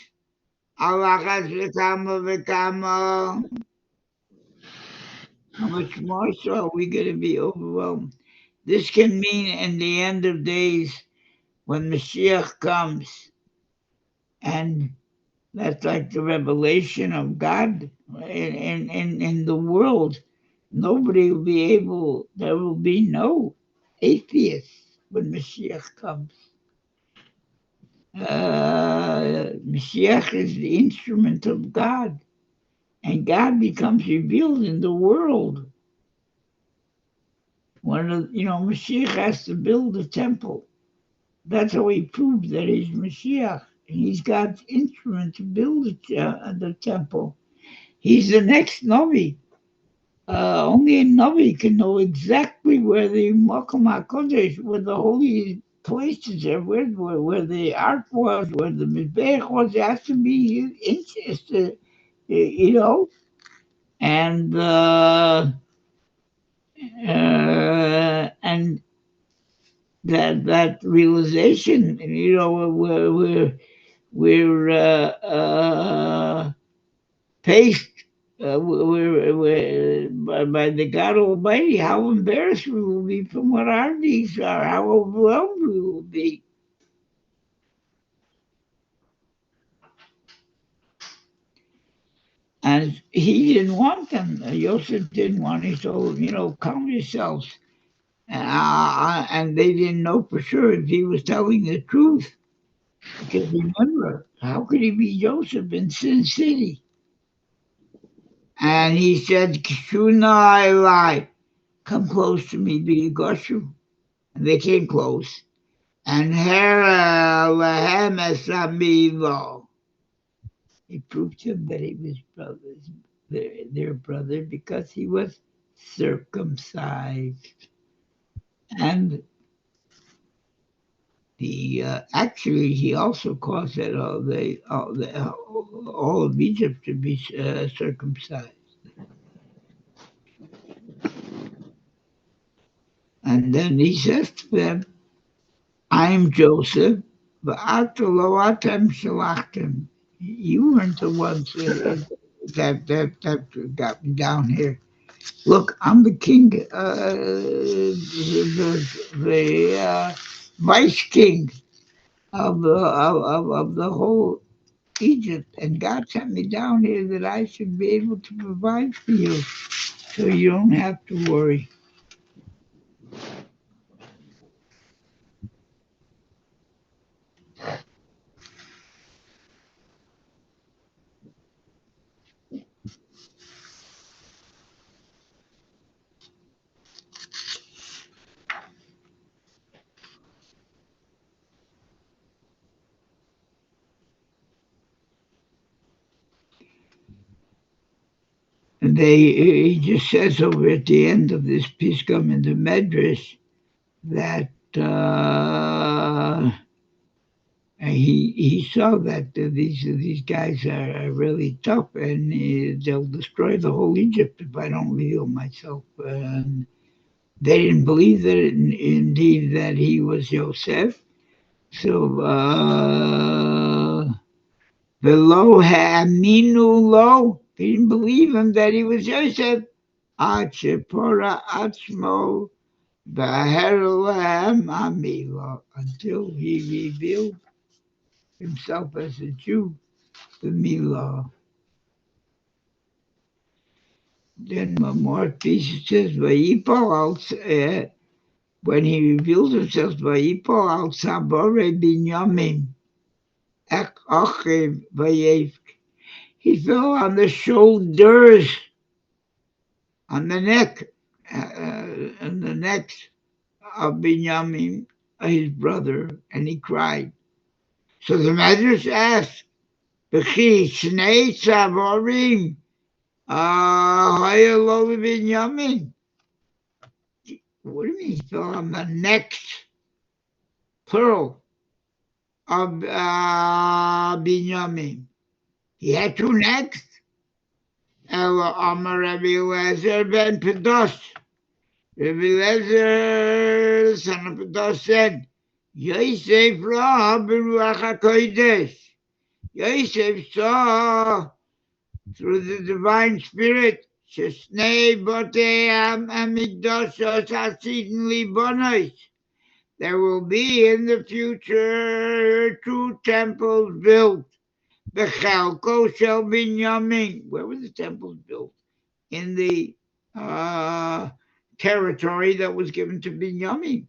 Alachas v'kama v'kama. How much more so are we going to be overwhelmed? This can mean in the end of days when Mashiach comes, and that's like the revelation of God in the world. Nobody will be able, there will be no atheists when Mashiach comes. Mashiach is the instrument of God, and God becomes revealed in the world. Mashiach has to build a temple. That's how he proves that he's Mashiach. And he's God's instrument to build the temple. He's the next Navi. Only a Navi can know exactly where the Makom HaKodesh, where the holy places are, where the ark was, where the Mizbeach was. It has to be inches, and and that realization, we're paced by the God Almighty, how embarrassed we will be from what our needs are, how overwhelmed we will be. And he didn't want them. Joseph didn't want. He told them, calm yourselves. And they didn't know for sure if he was telling the truth. Because remember, how could he be Joseph in Sin City? And he said, Kishuna Eli, come close to me, Vayigash. And they came close. And Hera Lahem Esamivo. He proved to them that he was their brother, because he was circumcised. And actually, he also caused that all of Egypt to be circumcised. And then he says to them, I'm Joseph, v'atoloatem shalachtem. You weren't the ones that got me down here. Look, I'm the king, the vice king of the whole Egypt, and God sent me down here that I should be able to provide for you, so you don't have to worry. He just says over at the end of this Pisgah in the Midrash that he saw that these guys are really tough, and they'll destroy the whole Egypt if I don't reveal myself. They didn't believe that indeed that he was Yosef. So below Haminu lo, they didn't believe him that he was Yosef. Ad shepora atzmo b'herolahem amilo, until he revealed himself as a Jew, the Milah. Then one more piece says, Vayipol when he revealed himself, Vayipol al Sabore Binyamin, Ek Achiv Vayevk. He fell on the shoulders, on the neck, on the necks of Binyamin, his brother, and he cried. So the Midrash asked, B'chi Shnei Saborim, Hayalo Binyamin. What do you mean he fell on the necks, plural, of Binyamin? He had two necks. Ela Amar Rabbi Eliezer ben Pedosh. Rabbi Eliezer, son of Pedosh, said, Yosef ra b'ruach HaKodesh. Yosef saw through the divine spirit, Shesnei botei hamikdoshos hasidin libonos. There will be in the future 2 temples built. Bechelko shel Binyamin. Where were the temples built? In the territory that was given to Binyamin.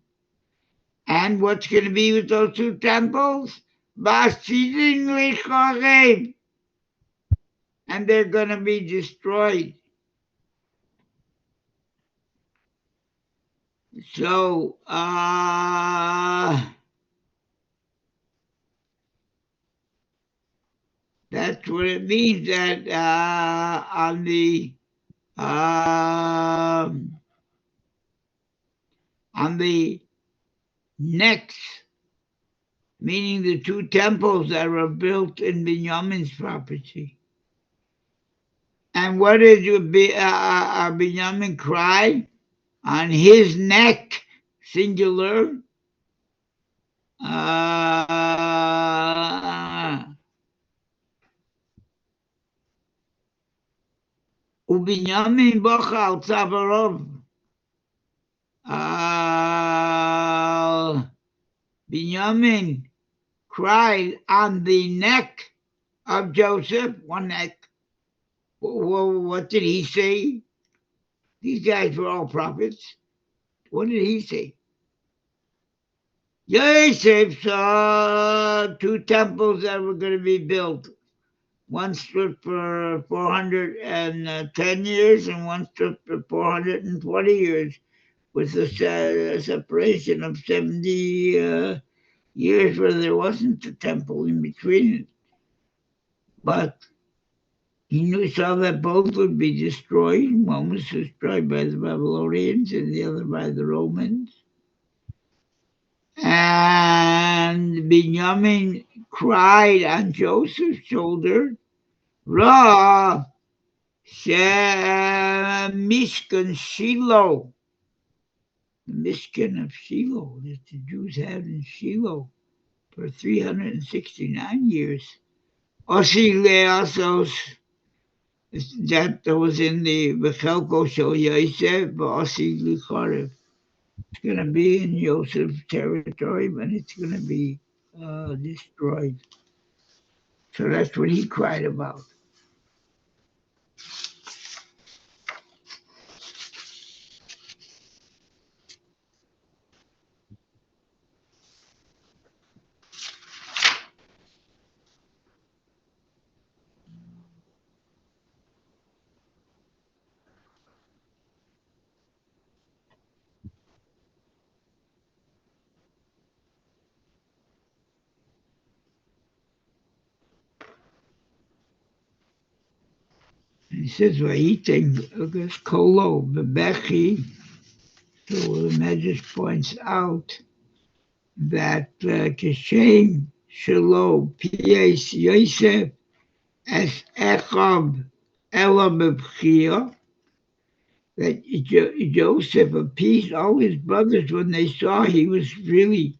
And what's going to be with those 2 temples? Basidin lichorev. And they're going to be destroyed. So, that's what it means, that on the necks, meaning the 2 temples that were built in Binyamin's property. And what did Binyamin cry? On his neck, singular. Ubinyamin bocha al tzavarov. Binyamin cried on the neck of Joseph, one neck. Well, what did he say? These guys were all prophets. What did he say? Yosef saw 2 temples that were going to be built. One stood for 410 years and one stood for 420 years, with a separation of 70 years where there wasn't a temple in between it. But he saw that both would be destroyed. One was destroyed by the Babylonians and the other by the Romans. And Binyamin cried on Joseph's shoulder, Ra Mishkan Shiloh, the Mishkan of Shiloh that the Jews had in Shiloh for 369 years. Osi Leasos, that was in the Bechelko Shel Yosef, Osi Licharev. It's going to be in Joseph's territory, but it's going to be destroyed. So that's what he cried about. He says, Vayigash Kolo Bebechi. So the Medrash points out that Kishem Shelo Pies Yosef as Echab Ela Bebchia, that Joseph appeased all his brothers when they saw he was really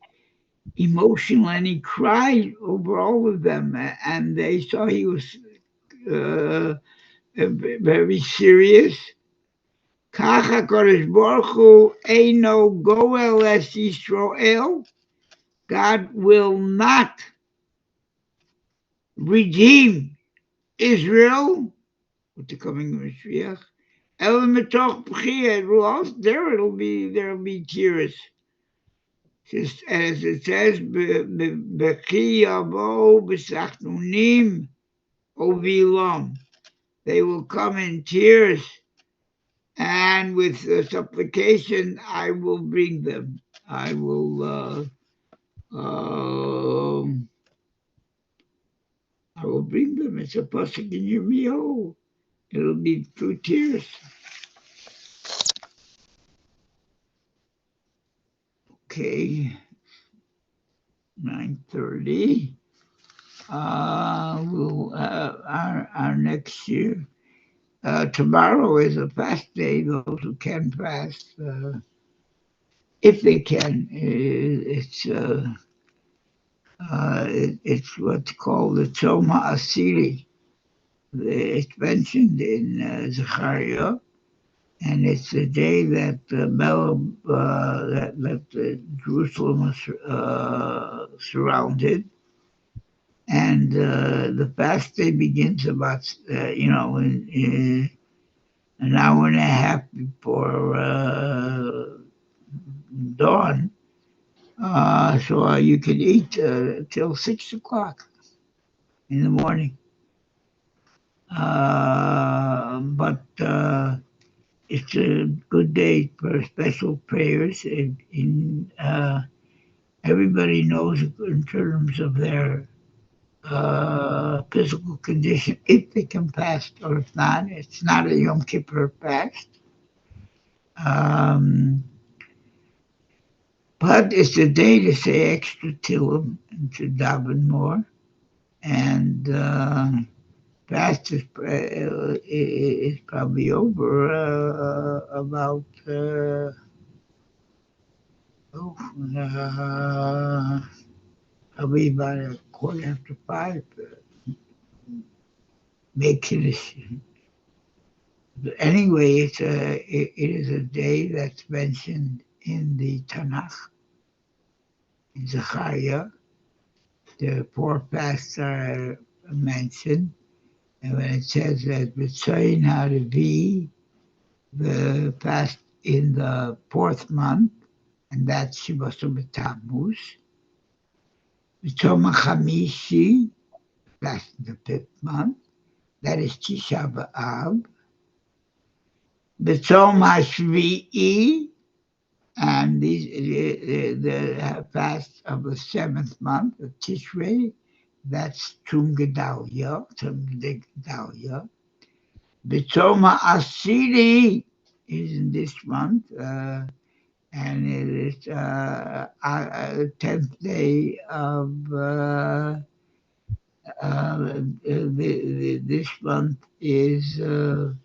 emotional, and he cried over all of them, and they saw he was uh, very serious. Kach HaKadosh Baruch Hu Eino Goel Es Yisrael. God will not redeem Israel with the coming of Mashiach. El Mitoch B'chia, there'll be tears. Just as it says, B'chi Yavo B'sachnunim Ovilom. They will come in tears, and with supplication I will bring them. I will bring them. It's a pasuk in Yirmiyahu. It'll be through tears. Okay, 9:30. Our next year. Tomorrow is a fast day. Those who can fast, if they can, it's what's called the Tzoma Asiri. It's mentioned in Zechariah, and it's the day that Jerusalem was surrounded, and the fast day begins about in an hour and a half before dawn. So you can eat till 6 o'clock in the morning. But it's a good day for special prayers. Everybody knows in terms of their physical condition, if they can fast or if not. It's not a Yom Kippur fast. But it's a day to say extra Tehillim and to daven more. And fast is probably over about probably about 5:15. Make it. But anyway, it is a day that's mentioned in the Tanakh, in Zechariah. The 4 fasts are mentioned, and when it says that B'tzayin HaRevi, the fast in the 4th month, and that's Shivasu B'Tammuz. B'Tzom HaChamishi, fast in the 5th month, that is Tisha B'Av. B'Tzom HaShvi'i, and the fast of the 7th month of Tishrei, that's Tum Gedalia. B'Tzom HaAsiri is in this month, and it is the 10th day of this month is the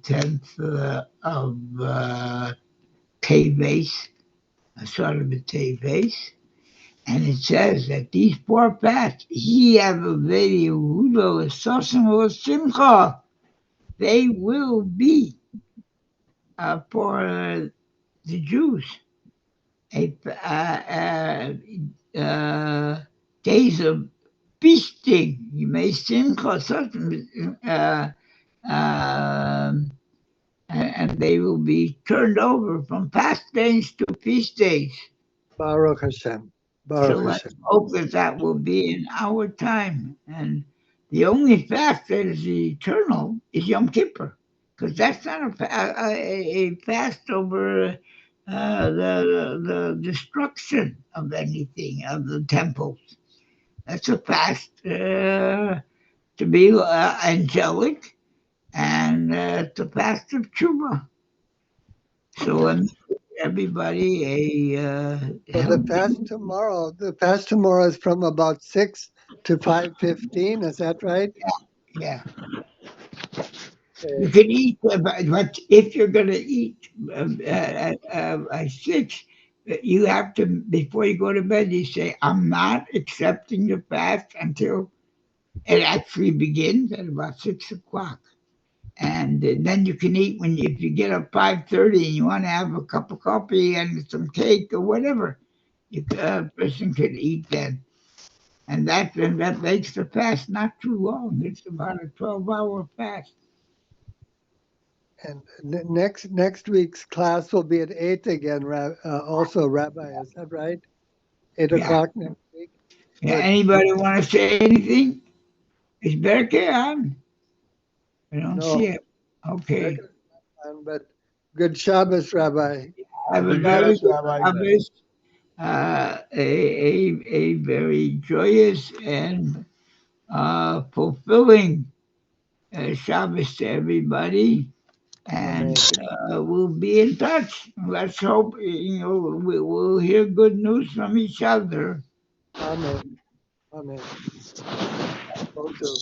10th of Teves, sort of a Teves, and it says that these 4 fasts, they will be for the Jews days of feasting. You may simcha, and they will be turned over from fast days to feast days. Baruch Hashem. So let's hope that will be in our time. And the only fast that is eternal is Yom Kippur, because that's not a fast over the destruction of anything, of the temples. That's a fast to be angelic, and it's a fast of tshuva. So everybody a So the healthy. fast tomorrow is from about 6 to 5:15. Is that right? Yeah, you Okay. can eat, but if you're going to eat at 6, you have to, before you go to bed, you say, I'm not accepting the fast until it actually begins at about 6 o'clock. And then you can eat when if you get up 5:30 and you want to have a cup of coffee and some cake or whatever, a person could eat then. And that makes the fast not too long. It's about a 12-hour fast. And next week's class will be at 8 again. Also, Rabbi, is that right? Eight Yeah. o'clock next week. Yeah. Good. Anybody want to say anything? Is Berke on? I don't see No, it. Okay. Becca's not on, but good Shabbos, Rabbi. Have a very Vayigash, good Rabbi. Shabbos. A very joyous and fulfilling Shabbos to everybody. And Amen. we'll be in touch. Let's hope we'll hear good news from each other. Amen. Amen. So too.